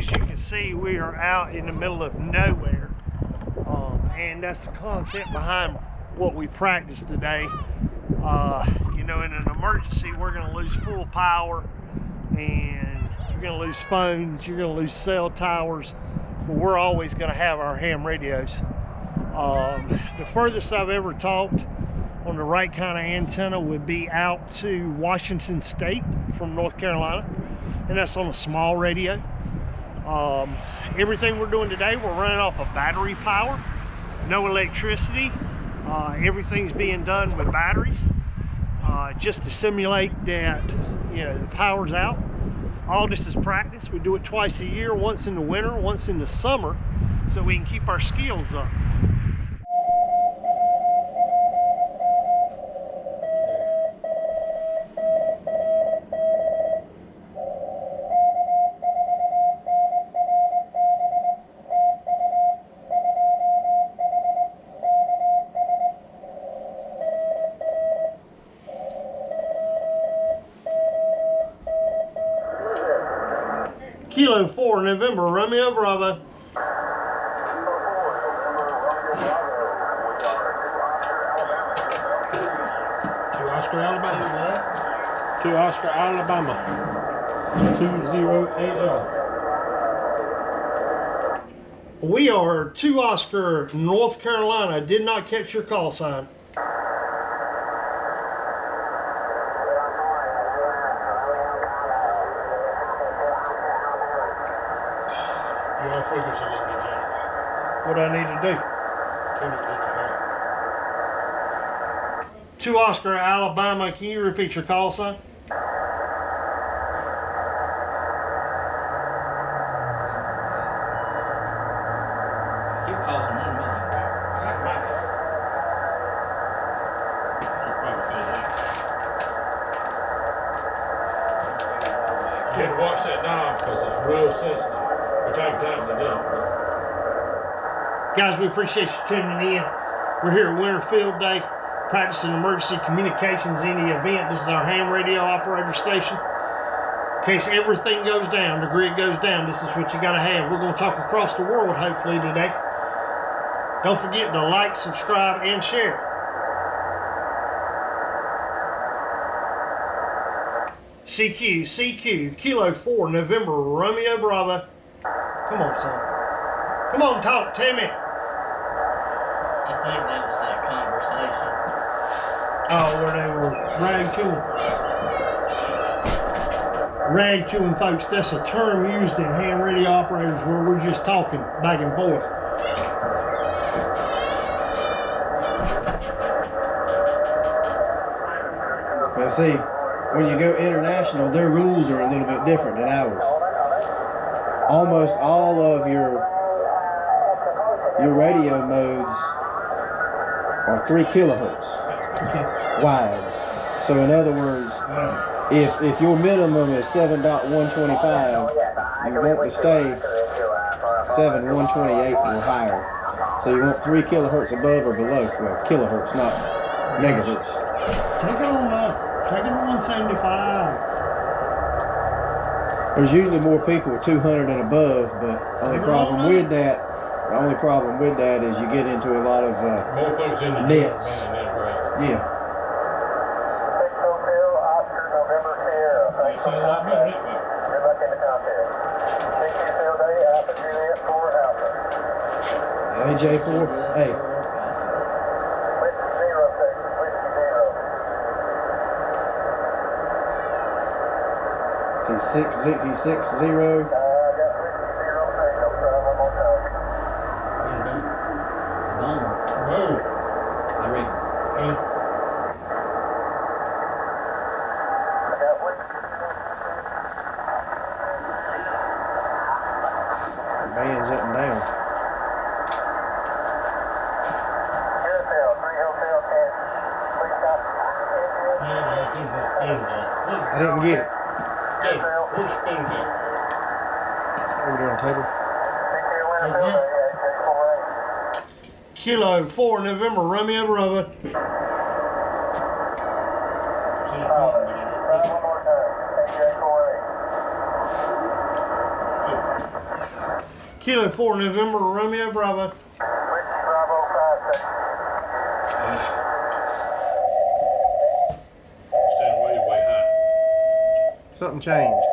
as you can see, we are out in the middle of nowhere, and that's the concept behind what we practiced today. You know, in an emergency, we're going to lose full power, and you're going to lose phones, you're going to lose cell towers, but we're always going to have our ham radios. The furthest I've ever talked on the right kind of antenna would be out to Washington State from North Carolina, and that's on a small radio. Everything we're doing today, we're running off of battery power, no electricity. Everything's being done with batteries, just to simulate that, you know, the power's out. All this is practice. We do it twice a year, once in the winter, once in the summer, so we can keep our skills up. Kilo 4, November, Romeo Bravo. 2 Oscar, Alabama. 2 Oscar, Alabama. 20AL. We are 2 Oscar, North Carolina. Did not catch your call sign. Frequency let me jump. What do I need to do? Turn it just a hair. 2 Oscar, Alabama. Can you repeat your call sign? Keep costing $1 million. God, my head. You'll probably feel that. You had to watch that knob because it's real sensitive. Take time to do. Guys, we appreciate you tuning in. We're here at Winter Field Day, practicing emergency communications in the event. This is our ham radio operator station. In case everything goes down, the grid goes down, this is what you got to have. We're going to talk across the world, hopefully, today. Don't forget to like, subscribe, and share. CQ, Kilo 4, November, Romeo Bravo. Come on, son. Come on, talk to me. I think that was that conversation. Oh, where they were rag chewing folks. That's a term used in ham radio operators where we're just talking back and forth. Well, see, when you go international, their rules are a little bit different than ours. Almost all of your radio modes are 3 kilohertz wide. So in other words, if your minimum is 7.125, you want to stay 7.128 or higher. So you want 3 kilohertz above or below. Well, kilohertz, not megahertz. Take it on up. Take it to 175. There's usually more people with 200 and above, but the only problem with that is you get into a lot of more folks in the nets. Right? Yeah. You sound like me, right? AJ4, hey. He's 6-0. Band's up and down. I didn't get it. Hey, where's spoons at? Over there on the table. Kilo 4, November, Romeo Bravo. Kilo 4 November Romeo Bravo. Stand way high. Something changed.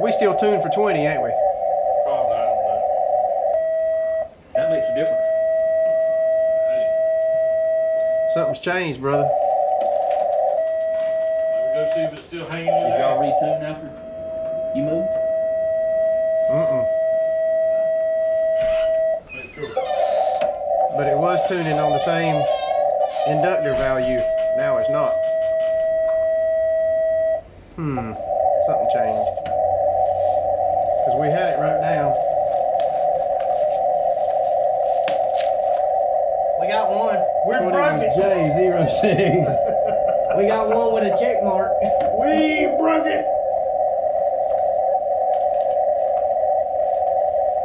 We still tuned for 20, ain't we? Probably, I don't know. That makes a difference. Hey, Something's changed, brother. let me go see if it's still hanging in Did there. y'all retune after you moved? Make sure. But it was tuning on the same inductor value. Now it's not. Something changed. Because we had it wrote down. We got one. We broke it. J06. We got one with a check mark. We broke it.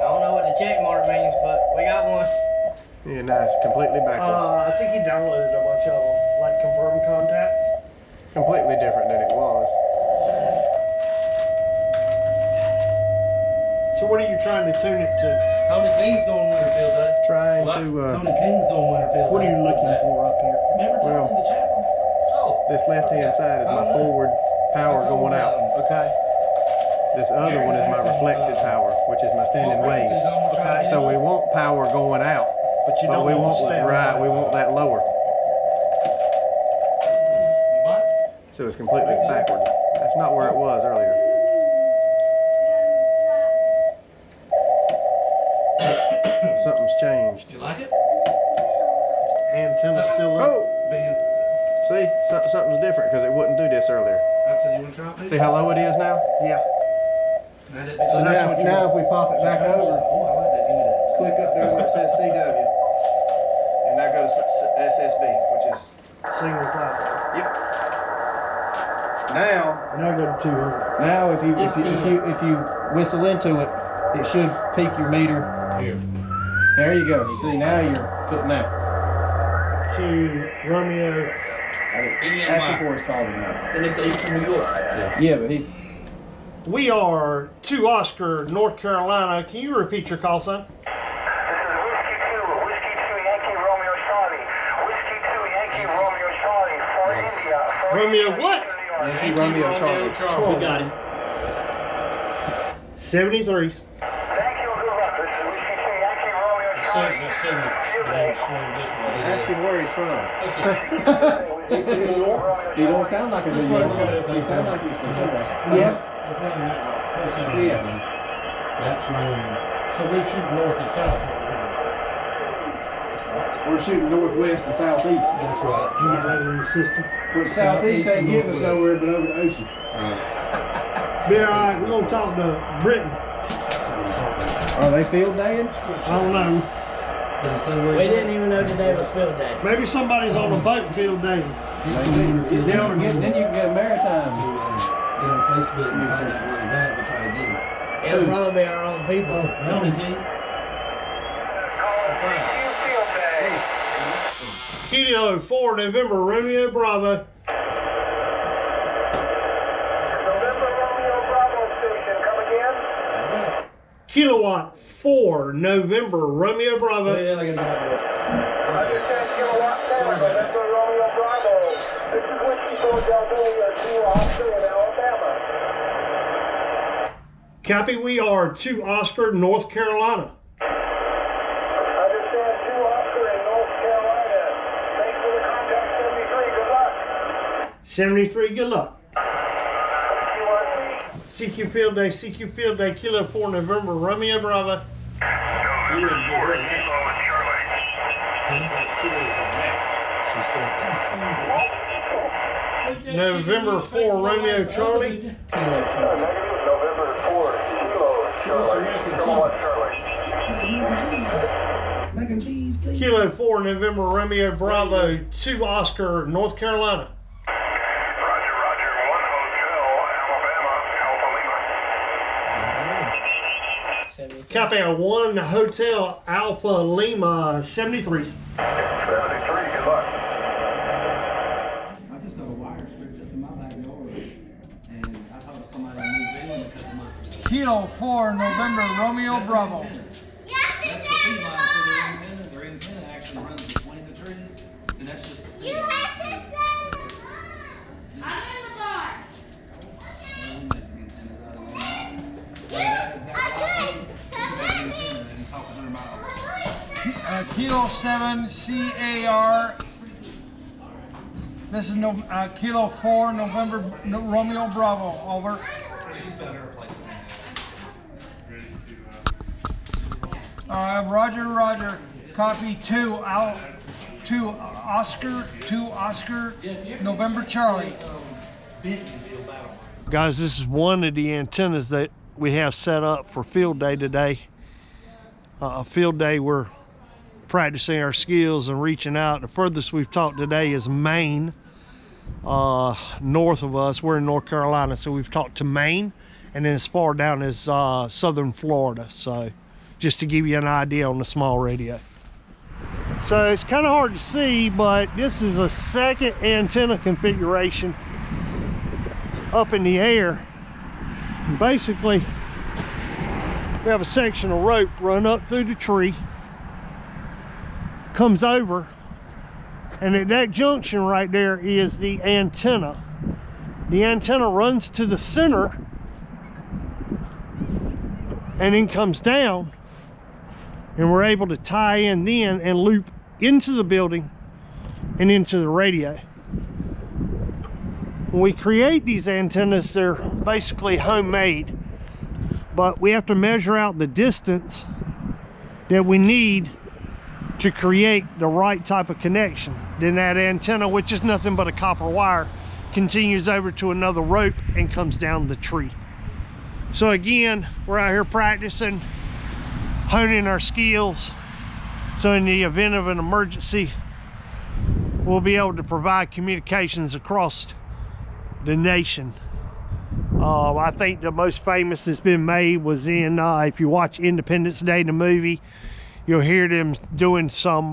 I don't know what the check mark means, but we got one. Yeah, nice. Completely backwards. I think he downloaded a bunch of them, like confirm contacts. Completely different than it was. So what are you trying to tune it to? Tony King's doing Winterfield Day. Trying What? to, Tony King's doing Winterfield What are Day. you looking for up here? Remember Well, Tony the chaplain? Oh. this left-hand side is my forward power going out. Okay. This other one is my reflected power, which is my standing wave. Okay. So we want power going out, But you but don't we want want to stay right. We want that lower. What? So it's completely backward. That's not where it was earlier. Something's changed. Do you like it? Antenna still up. Oh, Ben, see, something's different because it wouldn't do this earlier. I said you want to try it? See how low it is now? Yeah. So now if we pop it back over, Oh, I like that. Give me that. click up there where it says CW, and that goes SSB, which is Single side. yep. Now Now go to 200. Now, if you whistle into it, it should peak your meter. Here. There you go. See, now you're putting out. To Romeo. Asking for his calling now. Then they say he's from New York. Yeah, but he's We are 2 Oscar, North Carolina. Can you repeat your call sign? This is Whiskey 2, Whiskey 2 Yankee Romeo Charlie. Whiskey 2 Yankee Romeo Charlie for India. For Romeo India, what? New York. Yankee Romeo Charlie. We got him. 73s. Thank you, good luck. This is Whiskey 2 Yankee Romeo That Charlie. signal didn't swing this way. asking where he's from. Listen, He don't sound like a New Yorker. He sounds like he's from somewhere. Yeah. Yes. That's Romeo. So we're shooting north and south. We're shooting northwest and southeast. That's right. You get that in the system. But southeast ain't getting us nowhere but over the ocean. Be alright, we're gonna talk to Britain. Are they field daying? I don't know. We didn't even know today was field day. Maybe somebody's on a boat field day. Then you can get a maritime. Get on Facebook and find out where he's at. We'll try to get him. It'll probably be our own people. Tony King. Kilo 4 November Romeo Bravo. November Romeo Bravo station, come again? Kilowatt 4 November Romeo Bravo. Yeah, I can do that. 110 kilowatt center, November Romeo Bravo. This is Whiskey 4 Delta 2 Oscar in Alabama. Copy, we are 2 Oscar, North Carolina. Understand 2 Oscar in North Carolina. Thanks for the contact 73, good luck. 73, good luck. Whiskey 1. CQ Field Day, Kilo 4 November Romeo Bravo. November 4 Romeo Charlie. Kilo Charlie. Negative November 4 Kilo Charlie. Kilowatt Charlie. Mac and cheese, please. Kilo 4 November Romeo Bravo, 2 Oscar, North Carolina. Roger, Roger. 1 Hotel, Alabama, Alpha Lima. Copy, 1 Hotel Alpha Lima, 73s. 73, good luck. I just got a wire stripped up in my backyard. And I talked to somebody in New Zealand a couple months ago. Kilo 4 November Romeo Bravo. That's the feed line for their antenna. Their antenna actually runs between the trees, and that's just the feed line. I'm in the bar. We make the antennas out of that. That exact line, the antenna, and talk 100 miles. Kilo 7 CAR. This is Kilo 4 November Romeo Bravo. Over. She's better replacing Roger, Roger. Copy 2 Oscar November Charlie. Guys, this is one of the antennas that we have set up for field day today. Field day, we're practicing our skills and reaching out. The furthest we've talked today is Maine. North of us, we're in North Carolina, so we've talked to Maine, and then as far down as southern Florida. So just to give you an idea on the small radio. So it's kind of hard to see, but this is a second antenna configuration up in the air. And basically, we have a section of rope run up through the tree, comes over, and at that junction right there is the antenna. The antenna runs to the center and then comes down, and we're able to tie in then and loop into the building and into the radio. When we create these antennas, they're basically homemade, but we have to measure out the distance that we need to create the right type of connection. Then that antenna, which is nothing but a copper wire, continues over to another rope and comes down the tree. So again, we're out here practicing, honing our skills, so in the event of an emergency, we'll be able to provide communications across the nation. I think the most famous that's been made was in, if you watch Independence Day, the movie, you'll hear them doing some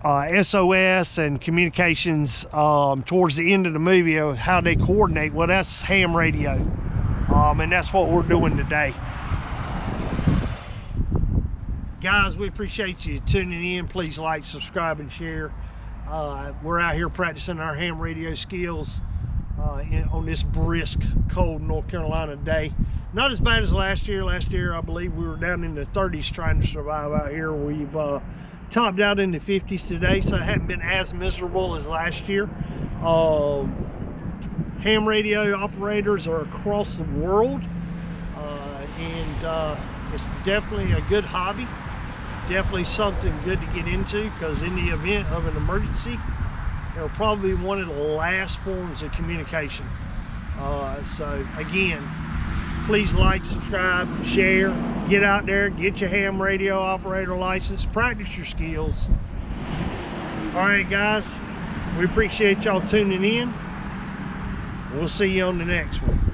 SOS and communications towards the end of the movie of how they coordinate. Well, that's ham radio, and that's what we're doing today. Guys, we appreciate you tuning in. Please like, subscribe, and share. We're out here practicing our ham radio skills on this brisk, cold North Carolina day. Not as bad as last year. Last year, I believe we were down in the 30s trying to survive out here. We've topped out in the 50s today, so it hasn't been as miserable as last year. Ham radio operators are across the world, and it's definitely a good hobby. Definitely something good to get into, because in the event of an emergency, it'll probably be one of the last forms of communication. So again, please like, subscribe, share, get out there, get your ham radio operator license, practice your skills. All right, guys, we appreciate y'all tuning in. We'll see you on the next one.